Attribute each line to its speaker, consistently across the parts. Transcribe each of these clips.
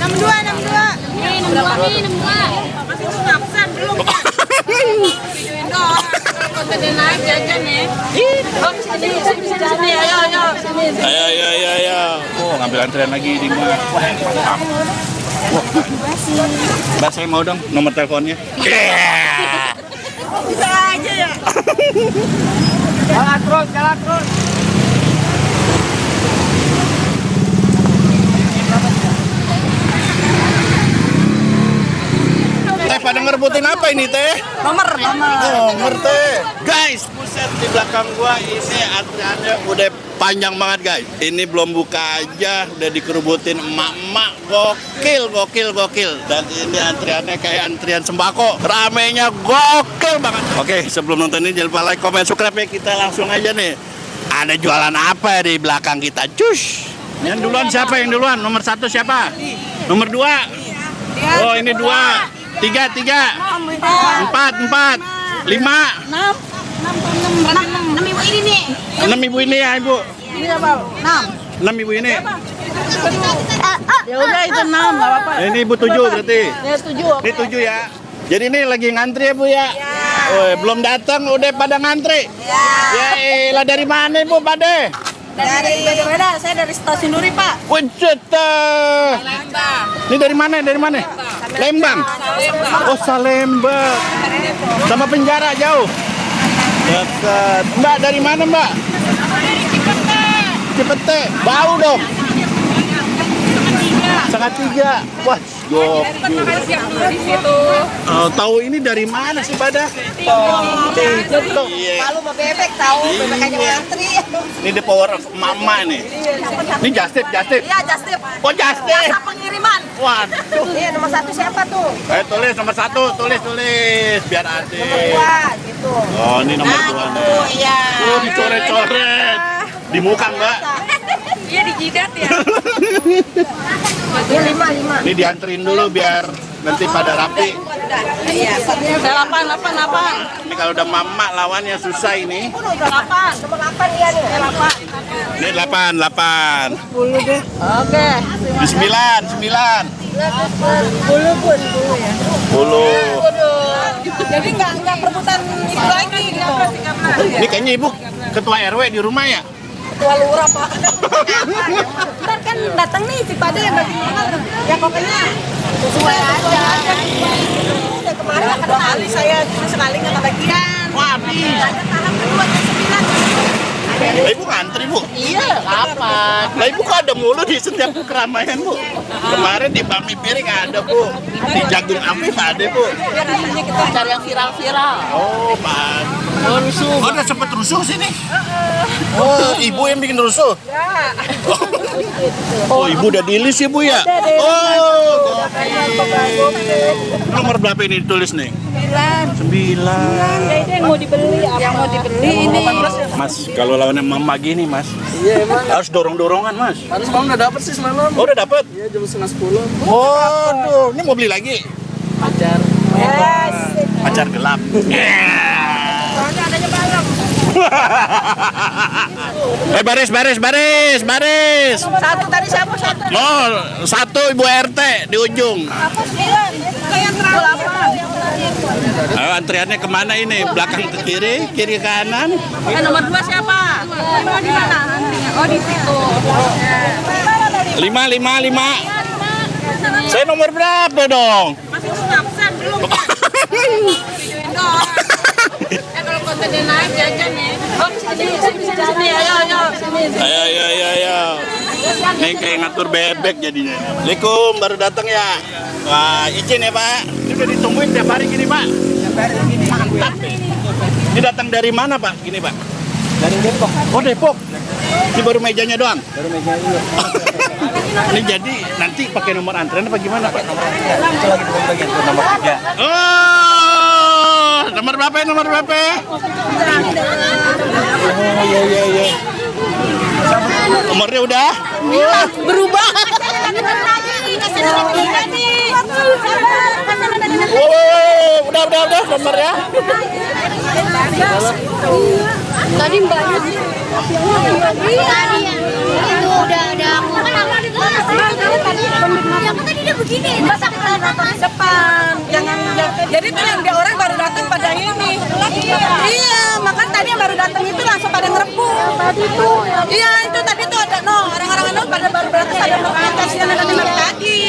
Speaker 1: 62, 62.
Speaker 2: Nih, 62 nih, 62.
Speaker 1: Masih belum pesan belum. Videoin doang. Kalau tadi naik jajan ya. Oh, sini, ayo.
Speaker 3: Ayo. Oh, ngambil antrian lagi di mana? Wah, mantap. Wah, Mbak, saya mau dong nomor teleponnya.
Speaker 1: Bisa aja ya.
Speaker 4: Jalan terus.
Speaker 3: Teh pada ngerebutin apa ini teh?
Speaker 1: Nomor.
Speaker 3: Nomor teh. Guys, buset di belakang gua ini antriannya udah panjang banget guys. Ini belum buka aja udah dikerubutin emak-emak. Gokil. Dan ini antriannya kayak antrian sembako. Ramenya gokil banget. Oke, sebelum nonton ini jangan lupa like, comment, subscribe ya. Kita langsung aja nih. Ada jualan apa di belakang kita? Cus. Yang duluan siapa yang duluan? Nomor 1 siapa? Nomor 2. Oh, ini 2. 3, 4, 5.
Speaker 1: 6 ibu ini nih.
Speaker 3: 6 ibu ini ya ibu.
Speaker 1: Ini apa? 6.
Speaker 3: 6 ibu ini.
Speaker 1: Ya udah itu 6, enggak apa-apa.
Speaker 3: Ini ibu 7 berarti.
Speaker 1: Ya 7.
Speaker 3: Ini 7 ya. Jadi ini lagi ngantri ya bu ya. Oh, belum datang udah pada ngantri. Ya elah, dari mana ibu pada?
Speaker 1: Dari beda-beda, saya dari stasiun Duri, Pak.
Speaker 3: Wujud. Ini dari mana? Lembang. Oh, Salemba. Sama penjara jauh. Dekat. Mbak dari mana, Mbak? Cipete. Bau dong. 2:30. Wah, gokil. Tahu ini dari mana sih pada? TikTok.
Speaker 1: Malu sama bebek tahu, bebek aja ngantri.
Speaker 3: Ini the power of mama nih. Ini just tip.
Speaker 1: Iya, just tip.
Speaker 3: Oh, just tip.
Speaker 1: Jasa pengiriman.
Speaker 3: Waduh.
Speaker 1: Iya, nomor 1 siapa tuh?
Speaker 3: Tulis nomor 1, tulis biar adil.
Speaker 1: Wah, gitu.
Speaker 3: Oh, ini nomor 2 nih.
Speaker 1: Oh, iya.
Speaker 3: Oh, dicoret-coret. Di muka, Mbak.
Speaker 1: Iya, di jidat ya. Ini 5.
Speaker 3: Ini dianterin dulu biar nanti pada rapi.
Speaker 1: Iya. 8.
Speaker 3: Ini kalau udah mama lawannya susah ini.
Speaker 1: Udah 8. Nomor 8 iya nih. 8.
Speaker 3: Ini 8.
Speaker 1: 10 deh. Oke.
Speaker 3: Di 9.
Speaker 1: 10 pun 10 ya.
Speaker 3: 10.
Speaker 1: Jadi nggak perebutan itu lagi gitu.
Speaker 3: Ini kayaknya ibu ketua RW di rumah ya?
Speaker 1: Ketua lurah, Pak. Ntar kan datang nih si Pade yang bagi nomor. Ya pokoknya sesuai aja. Udah kemarin ada kali saya cuma sekali nggak kebagian.
Speaker 3: Wah, habis.
Speaker 1: Ada tahap kedua jam 9.
Speaker 3: Lah ibu ngantri bu?
Speaker 1: Iya, kapan?
Speaker 3: Lah ibu kok ada mulu di setiap keramaian bu? Kemarin di Bami Piring ada bu, di Jagung Afif ada bu.
Speaker 1: Biar nantinya kita cari yang viral-viral.
Speaker 3: Oh pak. Oh udah sempet rusuh sini? Oh ibu yang bikin rusuh?
Speaker 1: Ya.
Speaker 3: Oh ibu udah di list ya bu ya? Oh nomor berapa ini ditulis nih? 9.
Speaker 1: Yang mau dibeli ini.
Speaker 3: Mas, kalau lawannya mama gini mas,
Speaker 4: Iya emang.
Speaker 3: harus dorong-dorongan mas.
Speaker 4: Harus semalam udah dapet sih semalam.
Speaker 3: Oh udah dapet?
Speaker 4: Iya jam 9:30.
Speaker 3: Waduh, ini mau beli lagi?
Speaker 4: Pacar.
Speaker 1: Yes.
Speaker 3: Pacar gelap.
Speaker 1: Soalnya adanya malam.
Speaker 3: Baris.
Speaker 1: Satu tadi siapa? Satu.
Speaker 3: Oh, 1 ibu RT di ujung.
Speaker 1: Apa 9? Kayak terlalu 8.
Speaker 3: Antriannya kemana ini? Belakang ke kiri, kiri ke kanan.
Speaker 1: Nomor 2 siapa? Nomor di mana? Oh di situ.
Speaker 3: 5. Saya nomor berapa dong?
Speaker 1: Masih belum absen belum. Videoin doang. Kalau kontennya naik jajan ya. Oh sini
Speaker 3: Ayo. Nih kayak ngatur bebek jadinya. Assalamualaikum, baru datang ya. Wah, izin ya Pak. Ini udah ditungguin tiap hari gini Pak. Mantap nih. Ini datang dari mana Pak? Gini Pak.
Speaker 4: Dari Depok.
Speaker 3: Oh Depok. Ini baru mejanya doang.
Speaker 4: Baru meja ini.
Speaker 3: Ini jadi nanti pakai nomor antrean apa gimana Pak?
Speaker 4: Itu lagi bagian tuh nomor 3.
Speaker 3: Oh, nomor berapa? Oh iya. Nomornya udah?
Speaker 1: berubah.
Speaker 3: Oh, udah nomornya.
Speaker 2: Tadi mbaknya tadi itu udah aku Yang tadi dia begini.
Speaker 1: Masa pernah nonton di depan, jadi tuh yang dia orang baru datang pada ini. Iya, makan tadi yang baru datang itu langsung pada ngerebut. Tadi tuh. Iya, itu tadi tuh ada orang-orang itu pada baru datang pada makan kasihan ada di tadi.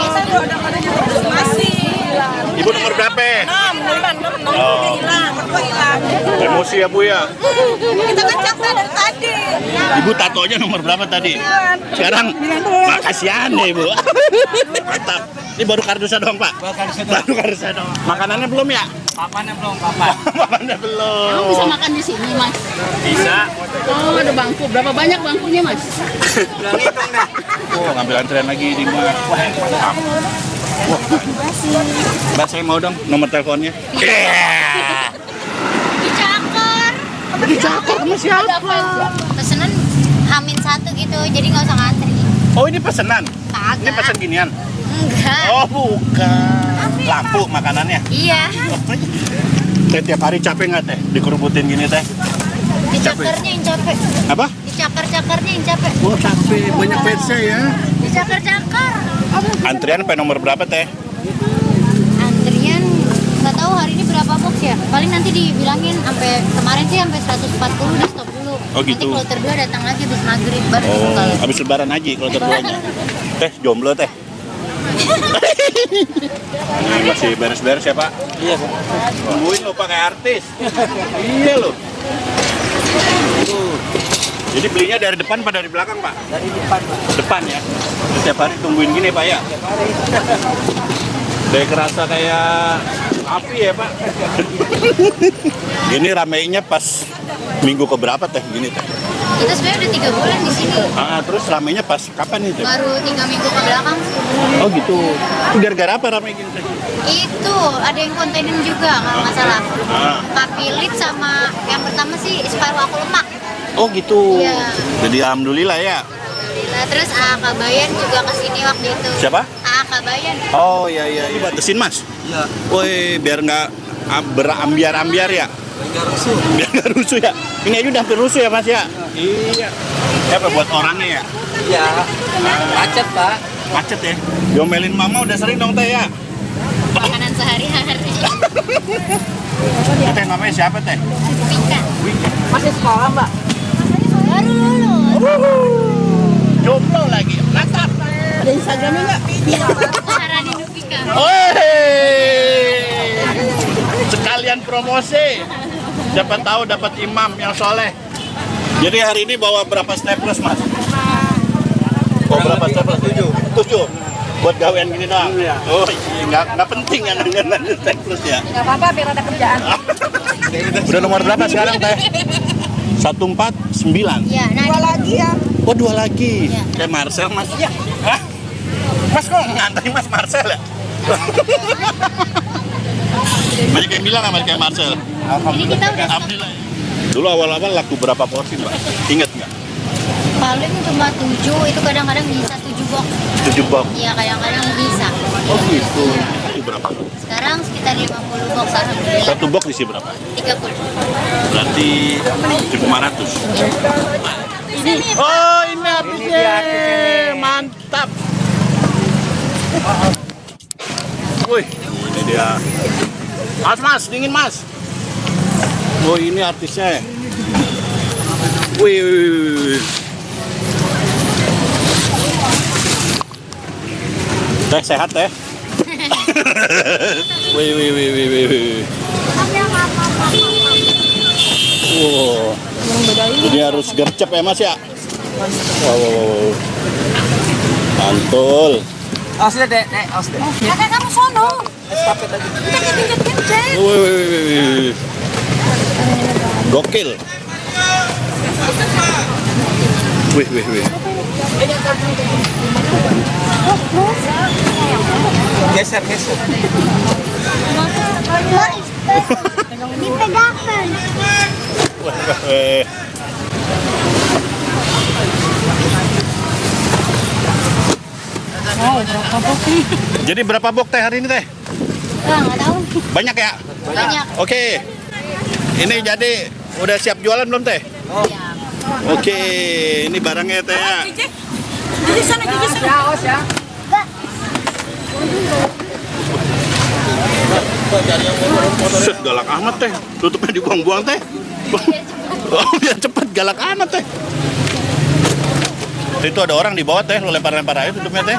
Speaker 1: Itu ada pada masih.
Speaker 3: Ibu nomor berapa?
Speaker 1: 6 hilang, mertua hilang.
Speaker 3: Emosi ya Bu ya.
Speaker 1: Kita kan capek dari tadi.
Speaker 3: Ibu tatonya nomor berapa tadi? Sekarang makasih aneh Bu. Mantap. Ini baru kardusnya doang Pak. Baru kardusnya doang. Makanannya belum ya?
Speaker 4: Papannya belum, papan.
Speaker 3: Makanannya belum.
Speaker 2: Emang bisa makan di sini, Mas?
Speaker 3: Bisa.
Speaker 2: Oh, ada bangku. Berapa banyak bangkunya, Mas?
Speaker 4: Hitung dah.
Speaker 3: Oh, ngambil antrian lagi di Mas. Wah, mantap. Wah. Mbak, saya mau dong nomor teleponnya.
Speaker 2: Dicakar.
Speaker 3: Dicakar sama siapa?
Speaker 2: Pesenan H-1 gitu, jadi nggak usah ngantri.
Speaker 3: Oh, ini pesenan.
Speaker 2: Kagak.
Speaker 3: Ini pesen ginian.
Speaker 2: Enggak.
Speaker 3: Oh, bukan. Lampu makanannya.
Speaker 2: Iya.
Speaker 3: Teh tiap hari capek nggak teh dikerubutin gini teh?
Speaker 2: Dicakarnya yang capek.
Speaker 3: Apa?
Speaker 2: Dicakar-cakarnya yang capek.
Speaker 3: Oh capek, banyak fansnya ya.
Speaker 2: Dicakar-cakar.
Speaker 3: Antrian sampai nomor berapa teh?
Speaker 2: Antrian nggak tahu hari ini berapa box ya. Paling nanti dibilangin sampai kemarin sih sampai 140 di stop dulu.
Speaker 3: Oh, gitu.
Speaker 2: Nanti kloter 2 datang lagi habis maghrib baru
Speaker 3: Oh,
Speaker 2: buka lagi.
Speaker 3: habis lebaran aja kalau terduanya. Teh, jomblo teh. Ini masih beres-beres ya Pak?
Speaker 4: Iya, Pak.
Speaker 3: Tungguin lo pakai artis. Iya lo. Jadi belinya dari depan apa dari belakang Pak?
Speaker 4: Dari depan, Pak.
Speaker 3: Depan ya. Setiap hari tungguin gini Pak ya? Udah kerasa kayak api ya Pak. Gini ramainya pas minggu keberapa teh gini teh?
Speaker 2: Kita sebenarnya udah 3 bulan di sini.
Speaker 3: Terus ramainya pas kapan nih teh?
Speaker 2: Baru 3 minggu ke belakang.
Speaker 3: Oh gitu. Itu gara-gara apa ramai gini teh?
Speaker 2: Itu ada yang kontenin juga kalau nggak salah. Papilit sama yang pertama sih separuh aku lemak.
Speaker 3: Oh gitu.
Speaker 2: Iya.
Speaker 3: Jadi alhamdulillah ya.
Speaker 2: Alhamdulillah. Terus Aka Bayan juga kesini waktu itu.
Speaker 3: Siapa?
Speaker 2: Aka Bayan.
Speaker 3: Oh iya iya. Batasin Mas.
Speaker 4: Iya.
Speaker 3: Woi biar nggak berambiar-ambiar ya.
Speaker 4: Enggak rusuh.
Speaker 3: Biar nggak rusuh ya. Ini aja udah hampir rusuh ya Mas ya. Iya. Apa buat orangnya ya?
Speaker 4: Iya. Macet, Pak.
Speaker 3: Macet ya. Diomelin mama udah sering dong teh ya.
Speaker 2: Makanan sehari-hari.
Speaker 3: Teh namanya siapa teh?
Speaker 2: Pika.
Speaker 1: Masih sekolah, Mbak.
Speaker 2: Baru lulus.
Speaker 3: Jomblo lagi. Mantap.
Speaker 1: Ada Instagramnya nggak?
Speaker 2: Maharani Nupika.
Speaker 3: Oi. Sekalian promosi. Siapa tahu dapat imam yang soleh. Jadi hari ini bawa berapa staples Mas? Bawa berapa staples? 7. Buat gawean gini doang?
Speaker 4: Iya.
Speaker 3: Oh iya, nggak penting ya nanya staples ya.
Speaker 1: Nggak apa-apa, biar ada kerjaan.
Speaker 3: Udah nomor berapa sekarang teh? 149.
Speaker 2: Iya, nah
Speaker 1: Dua lagi ya.
Speaker 3: Oh 2 lagi.
Speaker 2: Iya.
Speaker 3: Kayak Marcel Mas. Iya. Hah? Mas kok nganterin Mas Marcel ya? Banyak yang bilang sama kayak Marcel.
Speaker 2: ini kita udah
Speaker 3: Alhamdulillah. Dulu awal-awal laku berapa porsi Mbak? Ingat nggak?
Speaker 2: paling cuma 7, itu kadang-kadang bisa 7 box.
Speaker 3: 7 box.
Speaker 2: Iya, kadang-kadang bisa.
Speaker 3: Oh gitu. Itu berapa?
Speaker 2: Sekarang sekitar 50 box alhamdulillah.
Speaker 3: Satu box isi berapa?
Speaker 2: 30.
Speaker 3: Berarti 1.500. Oh ini habisnya. Mantap. Wih, ini dia. Mas, dingin Mas. Oh ini artisnya. Wih. Teh sehat teh. Wih. Wow. Jadi harus gercep ya Mas ya. Wow. Mantul.
Speaker 4: Awas deh, Dek. Awas deh.
Speaker 1: Kakak kamu sono.
Speaker 4: Estafet tadi.
Speaker 1: Kita kencet-kencet.
Speaker 3: Wih. Gokil. Wih.
Speaker 4: Geser.
Speaker 2: Dipegangkan.
Speaker 3: Wih. Jadi berapa box teh hari ini teh?
Speaker 2: Nggak tahu.
Speaker 3: Banyak ya?
Speaker 2: Banyak.
Speaker 3: Oke. Ini jadi udah siap jualan belum teh?
Speaker 2: Iya.
Speaker 3: Oke, ini barangnya teh ya.
Speaker 1: Jadi sana, jadi sana.
Speaker 3: Set, galak amat teh. Tutupnya dibuang-buang teh. Oh, biar cepet, galak amat teh. Itu ada orang di bawah teh, lo lempar-lempar aja tutupnya teh.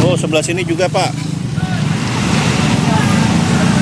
Speaker 3: Oh, sebelah sini juga, Pak.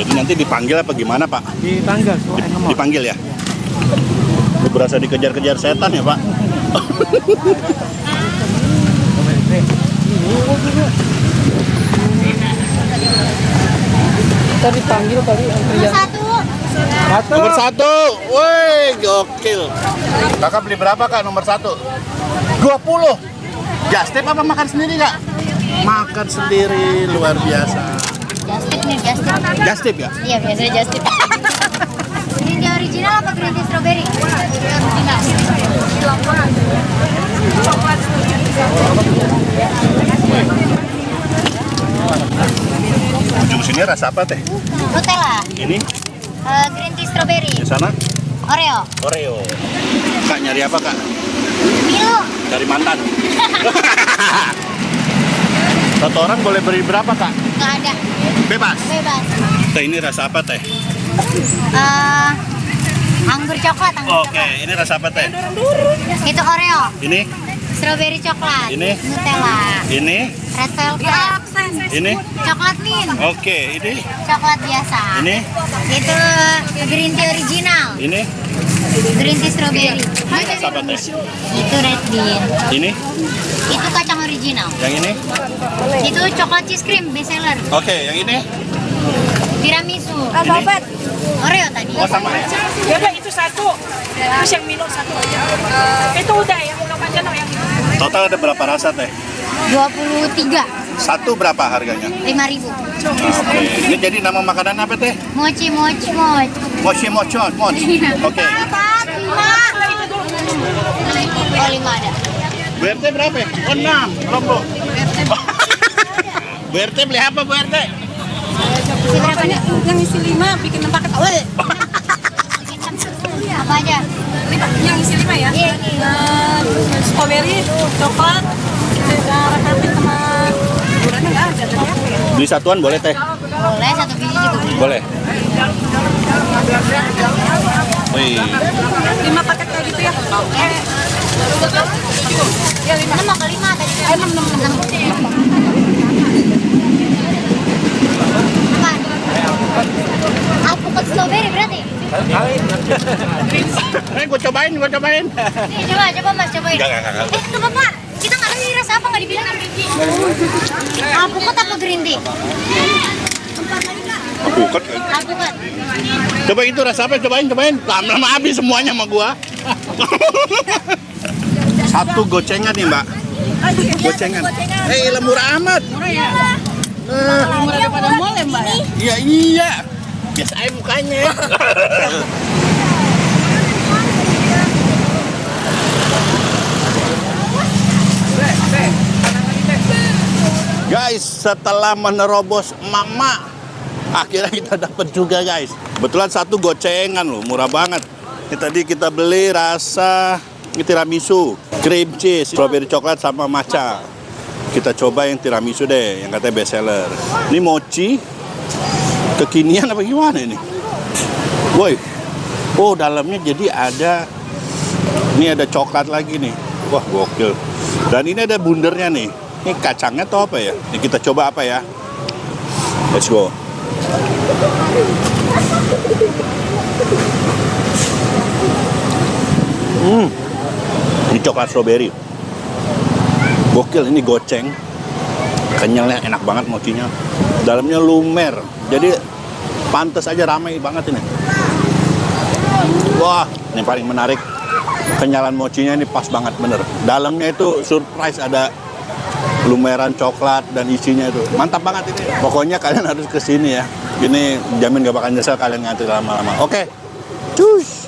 Speaker 3: Jadi nanti dipanggil apa gimana, Pak?
Speaker 4: Dipanggil,
Speaker 3: Dipanggil ya? Lu berasa dikejar-kejar setan ya, Pak?
Speaker 4: Kita dipanggil kali.
Speaker 3: Nomor 1, woi gokil. Kakak beli berapa kak nomor 1? 20. Just tip apa makan sendiri kak? Makan sendiri, luar biasa.
Speaker 2: Just tip nih, just tip.
Speaker 3: Just tip ya?
Speaker 2: Iya, biasanya just tip. Green tea original apa green tea strawberry? Original.
Speaker 3: Ujung sini rasa apa teh?
Speaker 2: Nutella.
Speaker 3: Ini
Speaker 2: Green tea strawberry.
Speaker 3: di sana
Speaker 2: Oreo.
Speaker 3: Oreo. Kak nyari apa kak?
Speaker 2: Milo.
Speaker 3: Cari mantan. Satu orang boleh beri berapa kak?
Speaker 2: Nggak ada.
Speaker 3: Bebas.
Speaker 2: Bebas.
Speaker 3: Teh ini rasa apa teh?
Speaker 2: Anggur coklat, anggur
Speaker 3: Oke,
Speaker 2: coklat.
Speaker 3: ini rasa apa teh?
Speaker 2: Itu Oreo.
Speaker 3: Ini,
Speaker 2: Strawberry coklat.
Speaker 3: Ini?
Speaker 2: Nutella.
Speaker 3: ini,
Speaker 2: Red velvet.
Speaker 3: ini.
Speaker 2: Coklat mint.
Speaker 3: Oke, ini,
Speaker 2: Coklat biasa.
Speaker 3: ini,
Speaker 2: Itu green tea original.
Speaker 3: ini.
Speaker 2: Green tea strawberry.
Speaker 3: Rasa apa teh?
Speaker 2: Itu red bean.
Speaker 3: Ini,
Speaker 2: Itu kacang original.
Speaker 3: yang ini.
Speaker 2: Itu coklat cheese cream best seller.
Speaker 3: Oke, yang ini.
Speaker 2: Tiramisu.
Speaker 1: Babat.
Speaker 2: Oreo tadi.
Speaker 3: Oh sama ya.
Speaker 1: Ya udah itu satu. Terus yang Milo satu aja. Itu udah yang belum aja no yang
Speaker 3: Total ada berapa rasa teh?
Speaker 2: 23.
Speaker 3: Satu berapa harganya?
Speaker 2: 5.000.
Speaker 3: Oke. Ini jadi nama makanan apa teh?
Speaker 2: Mochi mochi mochi.
Speaker 3: Mochi mochon, mochi. Oke.
Speaker 2: Empat, 5. Oh, 5 ada.
Speaker 3: BRT berapa? Ya? Oh 6. Berapa? BRT beli apa BRT?
Speaker 2: Isi berapa nih?
Speaker 1: yang isi 5 bikin 4 paket awal.
Speaker 2: Apa aja?
Speaker 1: Yang isi 5 ya.
Speaker 2: Iya,
Speaker 1: Strawberry, coklat, rasain sama duriannya nggak ada. Tadi apa ya?
Speaker 3: Beli satuan boleh teh?
Speaker 2: Boleh, 1 biji juga boleh.
Speaker 3: Boleh. Wih.
Speaker 1: 5 paket kayak gitu ya.
Speaker 2: Ya, 6 mau ke 5 tadi. 6. Alpukat strawberry berarti?
Speaker 3: Gue cobain.
Speaker 2: Nih, coba mas, cobain.
Speaker 3: Enggak.
Speaker 2: Tunggu pak, kita nggak tahu ini rasa apa, nggak dibilang. Alpukat apa green tea?
Speaker 3: Alpukat.
Speaker 2: Alpukat.
Speaker 3: Coba itu rasa apa? Cobain. Lama-lama habis semuanya sama gua. Satu gocengan nih mbak. Gocengan. Murah amat.
Speaker 1: Murah daripada mall ya mbak ya?
Speaker 3: Iya. Biasa aja mukanya. Guys, setelah menerobos emak-emak, akhirnya kita dapat juga guys. Kebetulan satu gocengan loh, murah banget. Ini tadi kita beli rasa tiramisu, cream cheese, strawberry coklat sama matcha. Kita coba yang tiramisu deh, yang katanya best seller. Ini mochi, kekinian apa gimana ini? Woi, oh dalamnya jadi ada, ini ada coklat lagi nih. Wah gokil. Dan ini ada bundernya nih. Ini kacangnya atau apa ya? Ini kita coba apa ya? Let's go. Ini coklat strawberry. Gokil, ini goceng. Kenyalnya enak banget mochinya. Dalamnya lumer. Jadi pantas aja ramai banget ini. Wah, ini paling menarik. Kenyalan mochinya ini pas banget bener. Dalamnya itu surprise, ada lumeran coklat dan isinya itu mantap banget ini. Pokoknya kalian harus kesini ya. Ini jamin gak bakal nyesel kalian ngantri lama-lama. Oke, cus.